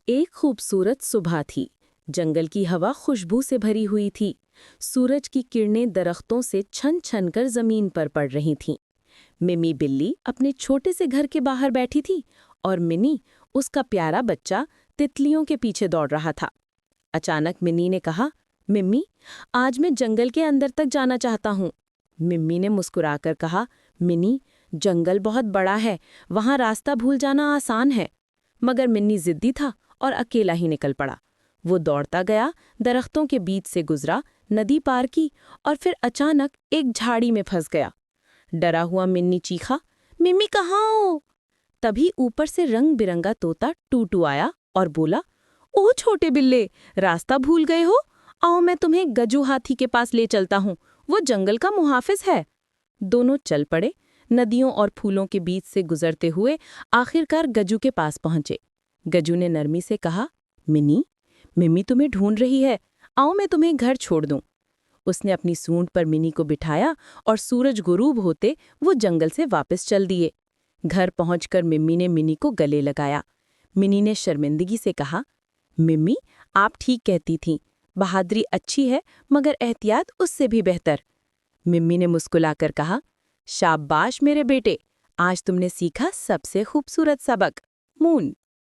एक खूबसूरत सुबह थी। जंगल की हवा खुशबू से भरी हुई थी। सूरज की किरणें दरख्तों से छन छन कर जमीन पर पड़ रही थीं। मिमी बिल्ली अपने छोटे से घर के बाहर बैठी थी और मिनी, उसका प्यारा बच्चा, तितलियों के पीछे दौड़ रहा था। अचानक मिनी ने कहा, मिम्मी, आज मैं जंगल के अंदर तक जाना चाहता हूँ। मिम्मी ने मुस्कुराकर कहा, मिनी, जंगल बहुत बड़ा है, वहाँ रास्ता भूल जाना आसान है। मगर मिन्नी जिद्दी था और अकेला ही निकल पड़ा। वो दौड़ता गया, दरख्तों के बीच से गुजरा, नदी पार की और फिर अचानक एक झाड़ी में फंस गया। डरा हुआ मिन्नी चीखा, मिम्मी कहाँ हो? तभी ऊपर से रंग बिरंगा तोता टूटू आया और बोला, ओ छोटे बिल्ले, रास्ता भूल गए हो? आओ मैं तुम्हें गजू हाथी के पास ले चलता हूँ, वो जंगल का मुहाफिज है। दोनों चल पड़े, नदियों और फूलों के बीच से गुजरते हुए आखिरकार गजू के पास पहुंचे। गजू ने नरमी से कहा, मिनी, मिम्मी तुम्हें ढूंढ रही है, आओ मैं तुम्हें घर छोड़ दूं। उसने अपनी सूंड पर मिनी को बिठाया और सूरज गुरूब होते वो जंगल से वापस चल दिए। घर पहुंचकर मिम्मी ने मिनी को गले लगाया। मिनी ने शर्मिंदगी से कहा, मिम्मी, आप ठीक कहती थीं, बहादुरी अच्छी है मगर एहतियात उससे भी बेहतर। मिम्मी ने मुस्कुलाकर कहा, शाबाश मेरे बेटे, आज तुमने सीखा सबसे खूबसूरत सबक। मून।